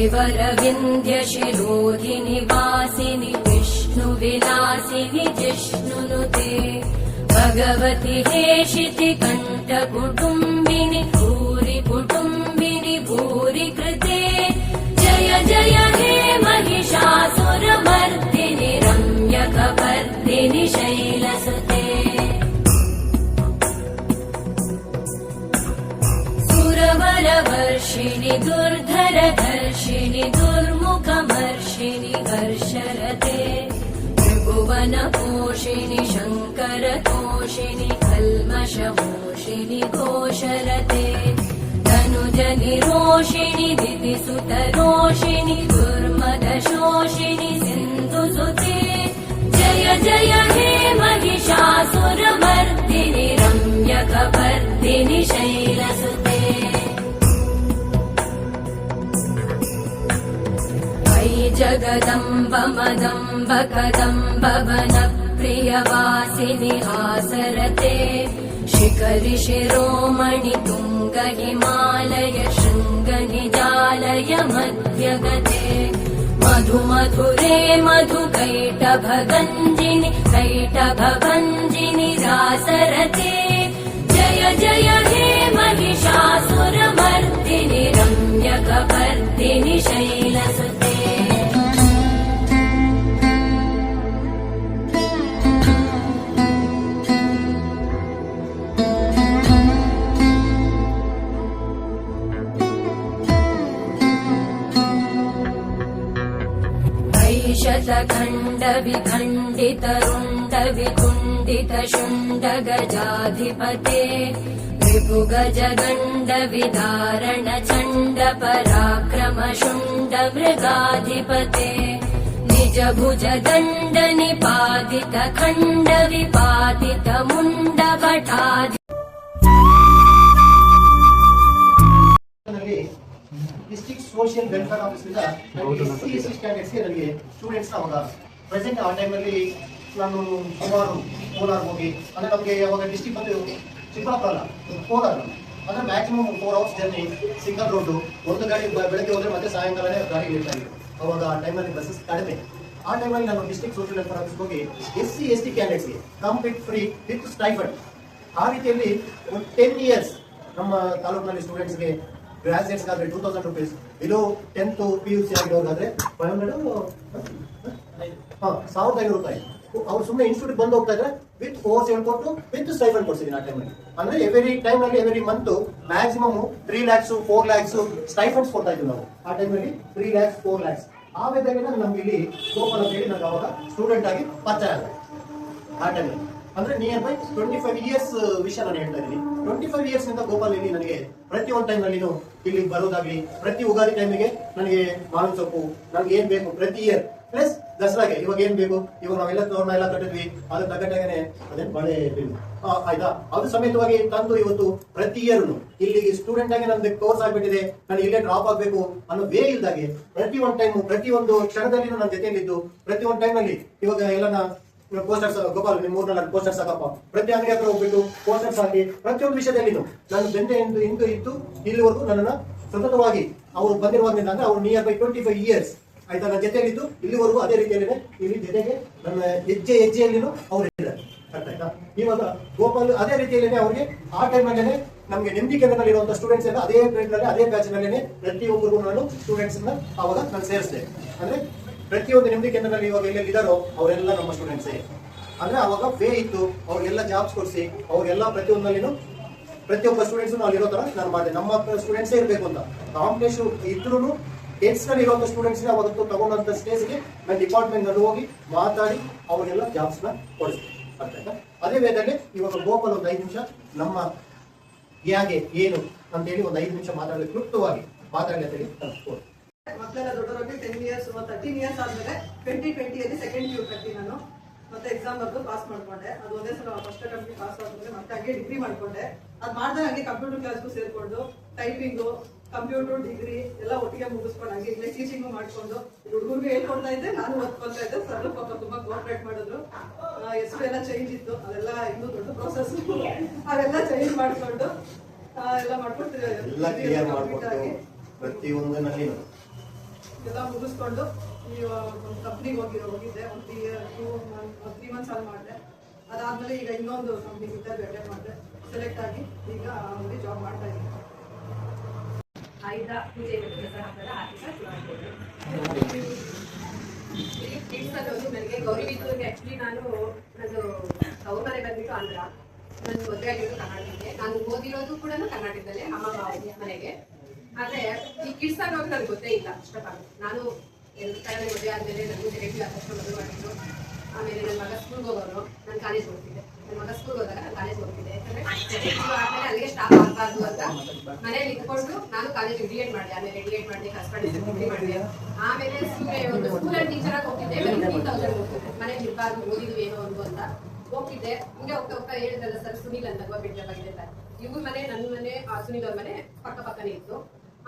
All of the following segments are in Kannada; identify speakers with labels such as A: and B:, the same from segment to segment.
A: श्रीवरविन्द्यशिरोधिनि वासिनि विष्णुविलासिनि जिष्णुनुते भगवति हेशिति कण्ठकुटुम्बिनि भूरि कुटुम्बिनि भूरि कृते जय जय हे महिषासुरमर्दिनि रम्यकपर्दिनि शैलसुते सुरवरवर्षिणि दुर्धरधर्षिणि दुर्मुखमर्षिणि हर्षरते त्रिभुवनपोषिणि शङ्करतोषिणि कल्मषमोषिणि घोषरते धनुजनिरोषिणि दितिसुतरोषिणि दुर्मदशोषिणि सिन्धुसुते जय जय हे महिषासुरमर्दिनि रम्यकपर्दिनि शैलसुते जगदम्ब मदम्ब कदम्ब वनप्रियवासिनि हासरते शिखरि शिरोमणि तुङ्ग हिमालय शृङ्ग निजालय मध्यगते मधु मधुरे मधु कैटभगञ्जिनि कैटभभञ्जिनि रासरते जय जय हे महिषासुरमर्दिनि रम्यकपर्दिनि शैलसुते शतखण्ड विखण्डित रुण्ड विकुण्डित शुण्ड गजाधिपते रिपुगज गण्ड विदारण चण्ड पराक्रम शुण्ड मृगाधिपते निज भुज दण्ड निपातित खण्ड विपातित मुण्ड भटाधि
B: ಡಿಸ್ಟ್ರಿಕ್ಟ್ ಸೋಷಿಯಲ್ ವೆಲ್ಫೇರ್ ಆಫೀಸಿಂದ SC ಸ್ಟ್ಯಾಂಡರ್ಡ್ಸ್ಗೆ ನನಗೆ ಸ್ಟೂಡೆಂಟ್ಸ್ನ ಅವಾಗ ಪ್ರೆಸೆಂಟ್ ಆ ಟೈಮಲ್ಲಿ ನಾನು ಸುಮಾರು ಕೋಲಾರ ಹೋಗಿ ಅಂದರೆ ನಮಗೆ ಅವಾಗ ಡಿಸ್ಟ್ರಿಕ್ಟ್ ಬಂದು ಚಿಕ್ಕಬಳ್ಳಾಪುರ ಅಲ್ಲ ಕೋಲಾರ ಅಂದರೆ maximum 4 hours journey single road ಒಂದು ಗಾಡಿ ಬೆಳಗ್ಗೆ ಹೋದರೆ ಮತ್ತೆ ಸಾಯಂಕಾಲನೇ ಗಾಡಿ ಇರ್ತಾ ಇತ್ತು ಅವಾಗ ಆ ಟೈಮಲ್ಲಿ ಬಸ್ಸಸ್ ಕಡಿಮೆ ಆ ಟೈಮಲ್ಲಿ ನಾನು ಡಿಸ್ಟ್ರಿಕ್ಟ್ ಸೋಷಿಯಲ್ ವೆಲ್ಫೇರ್ ಆಫೀಸ್ಗೆ ಹೋಗಿ SC ST ಕ್ಯಾಂಡಿಡೇಟ್ಸ್ಗೆ ಕಂಪ್ಲೀಟ್ ಫ್ರೀ ವಿತ್ ಸ್ಟೈಫಂಡ್ ಆ ರೀತಿಯಲ್ಲಿ ಒಂದು 10 years ನಮ್ಮ ತಾಲೂಕಿನಲ್ಲಿ ಸ್ಟೂಡೆಂಟ್ಸ್ಗೆ ಗ್ರಾಜುಯೇಟ್ಸ್ ಆದ್ರೆ 2000 rupees ಬಿಲೋ 10th PUC ಆಗಿರೋರಾದ್ರೆ 1500 ರೂಪಾಯಿ ಅವ್ರು ಸುಮ್ಮನೆ ಇನ್ಸ್ಟಿಟ್ಯೂಟ್ ಬಂದು ಹೋಗ್ತಾ ಇದ್ರೆ ವಿತ್ ಕೋರ್ಸ್ ಹೇಳ್ಕೊಟ್ಟು ವಿತ್ ಸ್ಟೈಫಂಡ್ ಕೊಡ್ಸಿದ್ದೀನಿ ಆ ಟೈಮಲ್ಲಿ ಅಂದ್ರೆ ಎವ್ರಿ ಟೈಮ್ನಲ್ಲಿ every month maximum 3 lakhs 4 lakhs ಸ್ಟೈಫಂಡ್ಸ್ ಕೊಡ್ತಾ ಇದ್ವಿ ನಾವು ಆ ಟೈಮಲ್ಲಿ 3 lakhs 4 lakhs ಆ ವೇಳೆಗೆ ನಮ್ಗೆ ಇಲ್ಲಿ ಗೋಪಾಲ್ ಅಂತ ಹೇಳಿ ನನಗೆ ಅವಾಗ ಸ್ಟೂಡೆಂಟ್ ಆಗಿ ಪರಿಚಯ ಆಗಿದೆ ಆ ಟೈಮಲ್ಲಿ ಅಂದ್ರೆ ನಿಯರ್ ಬೈ 25 years ವಿಷಯ ನಾನು ಹೇಳ್ತಾ ಇದ್ದೀನಿ 25 years ನಿಂದ ಗೋಪಾಲ್ ಇಲ್ಲಿ ನನಗೆ ಪ್ರತಿಯೊಂದು ಟೈಮ್ ನಲ್ಲಿ ಇಲ್ಲಿ ಬರೋದಾಗ್ಲಿ ಪ್ರತಿ ಉಗಾದಿ ಟೈಮಿಗೆ ನನಗೆ ಮಾವಿನ ಸೊಪ್ಪು ನನಗೆ ಏನ್ ಬೇಕು ಪ್ರತಿ ಇಯರ್ ಪ್ಲಸ್ ದಸರಾಗೆ ಇವಾಗ ಏನ್ ಬೇಕು ಇವಾಗ ನಾವೆಲ್ಲ ತೋರಣ ಎಲ್ಲ ಕಟ್ಟಿದ್ವಿ ಅದ್ರ ತಗಟ್ಟಾಗನೆ ಅದೇನ್ ಬಳೆ ಆಯ್ತಾ ಅದು ಸಮೇತವಾಗಿ ತಂದು ಇವತ್ತು ಪ್ರತಿ ಇಯರ್ ಇಲ್ಲಿ ಸ್ಟೂಡೆಂಟ್ ಆಗಿ ನಮ್ದು ಕೋರ್ಸ್ ಆಗ್ಬಿಟ್ಟಿದೆ ನಾನು ಇಲ್ಲೇ ಡ್ರಾಪ್ ಆಗ್ಬೇಕು ಅನ್ನೋ ವೇ ಇಲ್ದಾಗೆ ಪ್ರತಿಯೊಂದು ಟೈಮ್ ಪ್ರತಿಯೊಂದು ಕ್ಷಣದಲ್ಲಿ ನನ್ನ ಜೊತೆಯಲ್ಲಿದ್ದು ಪ್ರತಿಯೊಂದು ಟೈಮ್ ಅಲ್ಲಿ ಇವಾಗ ಎಲ್ಲ ಪೋಸ್ಟರ್ಸ್ ಗೋಪಾಲ್ 3-4 ಪೋಸ್ಟರ್ಸ್ ಹಾಕಪ್ಪ ಪ್ರತಿ ಅಂಗಡಿ ಹತ್ರ ಹೋಗ್ಬಿಟ್ಟು ಪೋಸ್ಟರ್ಸ್ ಹಾಕಿ ಪ್ರತಿಯೊಂದು ವಿಷಯದಲ್ಲಿ ನಾನು ಬೆಂದೆ ಇಂದು ಇದ್ದು ಇಲ್ಲಿವರೆಗೂ ನನ್ನನ್ನ ಸತತವಾಗಿ ಅವ್ರು ಬಂದಿರುವಾಗಿಂದ ಅಂದ್ರೆ ಅವ್ರು ನಿಯರ್ ಬೈ 25 years ಆಯ್ತಾ ನನ್ನ ಜೊತೆಯಲ್ಲಿದ್ದು ಇಲ್ಲಿವರೆಗೂ ಅದೇ ರೀತಿಯಲ್ಲಿ ಇಲ್ಲಿ ಜೊತೆಗೆ ನನ್ನ ಹೆಜ್ಜೆಯಲ್ಲಿನೂ ಅವ್ರು ಇದ್ದಾರೆ ಅರ್ಥ ಆಯ್ತಾ ಇವಾಗ ಗೋಪಾಲ್ ಅದೇ ರೀತಿಯಲ್ಲಿ ಅವ್ರಿಗೆ ಆ ಟೈಮ್ ಅಲ್ಲೇ ನಮ್ಗೆ ನೆಮ್ಮದಿ ಕೇಂದ್ರದಲ್ಲಿ ಇರುವಂತಹ ಸ್ಟೂಡೆಂಟ್ಸ್ ಎಲ್ಲ ಅದೇ ಗ್ರೇಡ್ ನಲ್ಲಿ ಅದೇ ಬ್ಯಾಚ್ ನಲ್ಲಿ ಪ್ರತಿಯೊಬ್ಬರಿಗೂ ನಾನು ಸ್ಟೂಡೆಂಟ್ಸ್ ಅವಾಗ ನಾನು ಸೇರಿಸಿದೆ ಅಂದ್ರೆ ಪ್ರತಿಯೊಂದು ನೆಮ್ಮದಿ ಕೇಂದ್ರದಲ್ಲಿ ಇವಾಗ ಎಲ್ಲೆಲ್ಲಿ ಇದ್ದಾರೋ ಅವರೆಲ್ಲ ನಮ್ಮ ಸ್ಟೂಡೆಂಟ್ಸೇ ಅಂದ್ರೆ ಅವಾಗ ವೇ ಇತ್ತು ಅವ್ರಿಗೆಲ್ಲ ಜಾಬ್ಸ್ ಕೊಡಿಸಿ ಅವ್ರಿಗೆಲ್ಲ ಪ್ರತಿಯೊಬ್ಬ ಸ್ಟೂಡೆಂಟ್ಸ್ ಅಲ್ಲಿರೋ ತರ ನಾನು ಮಾಡಿದೆ ನಮ್ಮ ಸ್ಟೂಡೆಂಟ್ಸೇ ಇರಬೇಕು ಅಂತ ಕಾಂಪಿಟೇಷನ್ ಇದ್ರೂ ಹೆಡ್ಸ್ ನಲ್ಲಿ ಇರುವಂತ ಸ್ಟೂಡೆಂಟ್ಸ್ ಅವತ್ತು ತಗೊಂಡಂತ ಸ್ಟೇಜ್ಗೆ ನಾನು ಡಿಪಾರ್ಟ್ಮೆಂಟ್ ನಲ್ಲಿ ಹೋಗಿ ಮಾತಾಡಿ ಅವ್ರಿಗೆಲ್ಲ ಜಾಬ್ಸ್ ನ ಕೊಡಿಸ್ತೀನಿ ಅರ್ಥ ಆಯ್ತಾ ಅದೇ ವೇಳೆಯಲ್ಲಿ ಇವಾಗ ಗೋಪಾಲ್ ಒಂದು 5 ನಿಮಿಷ ನಮ್ಮ ಹೇಗೆ ಏನು ಅಂತ ಹೇಳಿ ಒಂದು 5 ನಿಮಿಷ ಮಾತಾಡಲಿ ಕ್ಲುಪ್ತವಾಗಿ ಮಾತಾಡಲಿ ಅಂತ ಹೇಳಿ
C: ಮಕ್ಕಳೆಲ್ಲ ದೊಡ್ಡವರಾಗಿ 10 years 13 years ಆದ್ಮೇಲೆ 2020 ಸೆಕೆಂಡ್ PU ಕಟ್ಟಿ ನಾನು ಮತ್ತೆ ಎಕ್ಸಾಮ್ ಬರೆದು ಪಾಸ್ ಮಾಡ್ಕೊಂಡೆ ಅದು ಒಂದೇ ಸಲ ಫಸ್ಟ್ ಅಟೆಂಪ್ಟ್ ಪಾಸ್ ಆದ್ಮೇಲೆ ಮತ್ತೆ ಹಾಗೆ ಡಿಗ್ರಿ ಮಾಡ್ಕೊಂಡೆ ಅದು ಮಾಡಿದಾಗ ಹಾಗೆ ಕಂಪ್ಯೂಟರ್ ಕ್ಲಾಸ್ಗೂ ಸೇರ್ಕೊಂಡು ಟೈಪಿಂಗು ಕಂಪ್ಯೂಟರ್ ಡಿಗ್ರಿ ಎಲ್ಲ ಒಟ್ಟಿಗೆ ಮುಗಿಸ್ಕೊಂಡು ಹಾಗೆ ಇಲ್ಲೇ ಟೀಚಿಂಗು ಮಾಡ್ಕೊಂಡು ಹುಡುಗರಿಗೆ ಹೇಳ್ಕೊಡ್ತಾ ಇದ್ದೆ ನಾನು ಓದ್ಕೊಳ್ತಾ ಇದ್ದೆ ಸರ್ ಪಾಪ ತುಂಬಾ ಕೋಆಪರೇಟ್ ಮಾಡಿದ್ರು ಹೆಸರು ಎಲ್ಲ ಚೇಂಜ್ ಇತ್ತು ಅದೆಲ್ಲ ಇನ್ನೂ ದೊಡ್ಡ ಪ್ರೊಸೆಸ್ ಅವೆಲ್ಲ ಚೇಂಜ್ ಮಾಡ್ಕೊಂಡು ಎಲ್ಲ ಮಾಡ್ಕೊಡ್ತೀವಿ
B: ಪ್ರತಿಯೊಂದರಲ್ಲಿ
C: ಎಲ್ಲ ಮುಗಿಸ್ಕೊಂಡು ಈ ಒಂದು ಕಂಪ್ನಿಗೆ ಹೋಗಿದ್ದೆ ಒಂದು 3 ಮಂತ್ಸ್ ಅಲ್ಲಿ ಮಾಡಿದೆ. ಅದಾದ್ಮೇಲೆ ಈಗ ಇನ್ನೊಂದು ಕಂಪ್ನಿಗೆ ಇಂಟರ್ವ್ಯೂ ಅಟೆಂಡ್ ಮಾಡಿದೆ, ಸೆಲೆಕ್ಟ್ ಆಗಿ ಈಗ ಅಲ್ಲಿ ಜಾಬ್ ಮಾಡ್ತಾ ಇದ್ದೀನಿ.
D: ಆಯುಧ ಪೂಜೆ ದಸರಾ ಹಬ್ಬದ ಆರ್ಥಿಕ ನನಗೆ ಗೌರಿ ಬಿದ್ದೂರಿಗೆ ಆಕ್ಚುಲಿ ನಾನು ಅವ್ರ ಮನೆ ಬಂದ್ಬಿಟ್ಟು ಆಂಧ್ರ, ನನ್ನ ಮದುವೆ ಆಗಿರೋದು ಕರ್ನಾಟಕಕ್ಕೆ, ನಾನು ಓದಿರೋದು ಕೂಡ ಕರ್ನಾಟಕದಲ್ಲೇ ಅಮ್ಮ ಮನೆಗೆ. ಆದ್ರೆ ಈ ಕಿಡ್ಸ್ ಅನ್ನೋದು ನನಗೆ ಗೊತ್ತೇ ಇಲ್ಲ ಅಷ್ಟಕ್ಕಾಗಿ. ನಾನು ಎರಡು ಕಡೆ ಮದುವೆ ಆದ್ಮೇಲೆ ನನಗೂ ಡೈರೆಕ್ಟ್ಲಿ ಆದಷ್ಟು ಮದುವೆ ಮಾಡಿದ್ರು. ಆಮೇಲೆ ನನ್ನ ಮಗ ಸ್ಕೂಲ್ಗೆ ಹೋಗೋನು, ನಾನು ಕಾಲೇಜ್ ಹೋಗ್ತಿದ್ದೆ. ನನ್ನ ಮಗ ಸ್ಕೂಲ್ಗೆ ಹೋದಾಗ ನಾನು ಕಾಲೇಜ್ ಹೋಗ್ತಿದ್ದೆ. ಯಾಕಂದ್ರೆ ಆದ್ಮೇಲೆ ಅಲ್ಲಿಗೆ ಸ್ಟಾಪ್ ಆಗಬಾರ್ದು ಅಂತ ಮನೇಲಿ ಇಟ್ಕೊಂಡು ನಾನು ಕಾಲೇಜ್ ಡಿಎಡ್ ಮಾಡಿದೆ. ಆಮೇಲೆ ಡಿಎಡ್ ಮಾಡಿ ಹಸ್ಬೆಂಡ್ ಡಿಗ್ರಿ ಮಾಡಿದೆ. ಆಮೇಲೆ ಒಂದು ಸ್ಕೂಲಲ್ಲಿ ಟೀಚರ್ ಆಗಿ ಹೋಗ್ತಿದ್ದೆ. 15,000 ಹೋಗ್ತಿದ್ದೆ. ಮನೇಲಿ ಇರಬಾರ್ದು, ಓದಿದ್ವಿ ಏನೋ ಒಂದು ಅಂತ ಹೋಗ್ತಿದ್ದೆ. ಹಿಂಗೆ ಹೋಗ್ತಾ ಹೋಗ್ತಾ ಹೇಳಿದ್ರಲ್ಲ ಸರ್ ಸುನೀಲ್ ಅಂತ ಗೌರ್ಮೆಂಟ್ ಜಾಬ್ ಆಗಿದೆ ಅಂತ. ಇವ್ರ ಮನೆ ನನ್ನ ಮನೆ ಸುನೀಲ್ ಅವ್ರ ಮನೆ ಪಕ್ಕ ಪಕ್ಕನೇ ಇತ್ತು.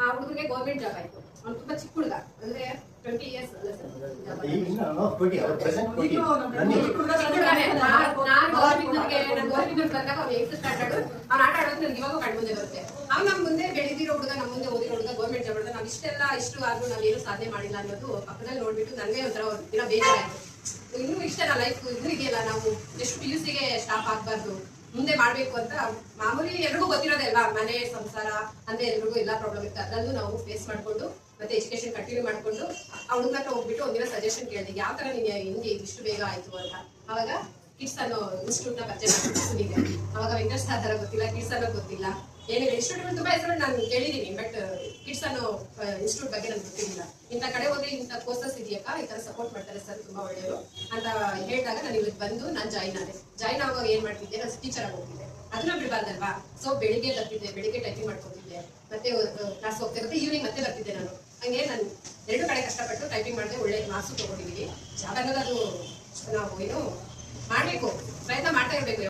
D: ಆ ಹುಡುಗರಿಗೆ ಗೌರ್ಮೆಂಟ್ ಜಾಬ್ ಆಯ್ತು. ಅವ್ನು ತುಂಬಾ ಚಿಕ್ಕ ಹುಡುಗ, ಅಂದ್ರೆ 20 years ಅಲ್ಲ ಸರ್. ನಾನು ಗೌರ್ಮೆಂಟ್ ಬಂದಾಗ ಅವ್ನು 8th ಸ್ಟ್ಯಾಂಡರ್ಡ್. ಅವ್ನು ಆಟ ಆಡೋದು ನನ್ಗೆ ಇವಾಗ ಕಣ್ಣು ಮುಂದೆ ಬರುತ್ತೆ. ಅವ್ನು ನಮ್ಮ ಮುಂದೆ ಬೆಳೆದಿರೋ ಹುಡುಗ, ನಮ್ಮ ಮುಂದೆ ಓದಿರೋ ಹುಡುಗ ಗೌರ್ಮೆಂಟ್ ಜಾಬ್ ಮಾಡಿದ್ರೆ ನಾವು ಇಷ್ಟು ಆದ್ರೂ ನಾವೇನು ಸಾಧನೆ ಮಾಡಿಲ್ಲ ಅನ್ನೋದು ಪಕ್ಕದಲ್ಲಿ ನೋಡ್ಬಿಟ್ಟು ನನಗೆ ಒಂಥರ ದಿನ ಬೇಜಾರಾಯ್ತು. ಇನ್ನೂ ಇಷ್ಟನ ಲೈಫ್ ಇನ್ನೂ ಇದೆಯಲ್ಲ, ನಾವು ಎಷ್ಟು PUC ಗೆ ಸ್ಟಾಪ್ ಆಗ್ಬಾರ್ದು, ಮುಂದೆ ಮಾಡ್ಬೇಕು ಅಂತ. ಮಾಮೂಲಿ ಎಲ್ರಿಗೂ ಗೊತ್ತಿರೋದೇ ಅಲ್ವಾ, ಮನೆ ಸಂಸಾರ ಅಂದ್ರೆ ಎಲ್ರಿಗೂ ಎಲ್ಲಾ ಪ್ರಾಬ್ಲಮ್ ಇರುತ್ತೆ. ಅದರಲ್ಲೂ ನಾವು ಫೇಸ್ ಮಾಡ್ಕೊಂಡು ಮತ್ತೆ ಎಜುಕೇಶನ್ ಕಂಟಿನ್ಯೂ ಮಾಡ್ಕೊಂಡು ಆ ಹುಡುಗ ಹತ್ರ ಹೋಗ್ಬಿಟ್ಟು ಒಂದಿನ ಸಜೆಷನ್ ಕೇಳಿದೆ, ಯಾವ ತರ ನೀನು ಹಿಂಗೆ ಇಷ್ಟು ಬೇಗ ಆಯ್ತು ಅಂತ. ಅವಾಗ ಕಿಡ್ಸ್ ಅನ್ನೋ ಇನ್ಸ್ಟಿಟ್ಯೂಟ್ ನ ಪರಿಚಯ ಮಾಡಿದೆ. ಅವಾಗ ವೆಂಕಟೇಶ್ ಸಾಧರ ಗೊತ್ತಿಲ್ಲ, ಕಿಡ್ಸ್ ಅನ್ನೋ ಗೊತ್ತಿಲ್ಲ, ಏನಿಲ್ಲ. ಇನ್ಸ್ಟಿಟ್ಯೂಟ್ ತುಂಬಾ ಹೆಸರು ನಾನು ಕೇಳಿದೀನಿ, ಬಟ್ ಕಿಡ್ಸ್ ಅನ್ನೋ ಇನ್ಸ್ಟಿಟ್ಯೂಟ್ ಬಗ್ಗೆ ನನ್ಗೆ ಗೊತ್ತಿಲ್ಲ. ಇಂಥ ಕಡೆ ಹೋದ್ರೆ ಇಂಥ ಕೋರ್ಸಸ್ ಇದೆಯಕ್ಕ, ಈ ತರ ಸಪೋರ್ಟ್ ಮಾಡ್ತಾರೆ ಸರ್, ತುಂಬಾ ಒಳ್ಳೆಯವರು ಅಂತ ಹೇಳಿದಾಗ ನಾನು ಇಲ್ಲಿಗೆ ಬಂದು ನಾನು ಜಾಯಿನ್ ಆದೆ. ಜಾಯಿನ್ ಆಗುವಾಗ ಏನ್ ಮಾಡ್ತಿದ್ದೆ, ನಾನು ಟೀಚರ್ ಆಗಿ ಹೋಗ್ತಿದ್ದೆ. ಅದನ್ನ ಬಿಡಬಾರ್ದಲ್ವಾ. ಸೊ ಬೆಳಿಗ್ಗೆ ಬರ್ತಿದ್ದೆ, ಬೆಳಿಗ್ಗೆ ಟೈಪಿಂಗ್ ಮಾಡ್ಕೊತಿದ್ದೆ, ಮತ್ತೆ ಕ್ಲಾಸ್ ಹೋಗ್ತಿರುತ್ತೆ, ಈವ್ನಿಂಗ್ ಮತ್ತೆ ಬರ್ತಿದ್ದೆ ನಾನು. ಹಂಗೆ ನಾನು 2 ಕಡೆ ಕಷ್ಟಪಟ್ಟು ಟೈಪಿಂಗ್ ಮಾಡಿದೆ. ಒಳ್ಳೆ ಮಾರ್ಕ್ಸು ತಗೊಂಡಿದ್ದೀನಿ. ಜಾಬ್ ಅನ್ನೋದು ಅದು ನಾವು ಏನು ಮಾಡ್ಬೇಕು, ಪ್ರಯತ್ನ ಮಾಡ್ತಾ ಇರ್ಬೇಕು.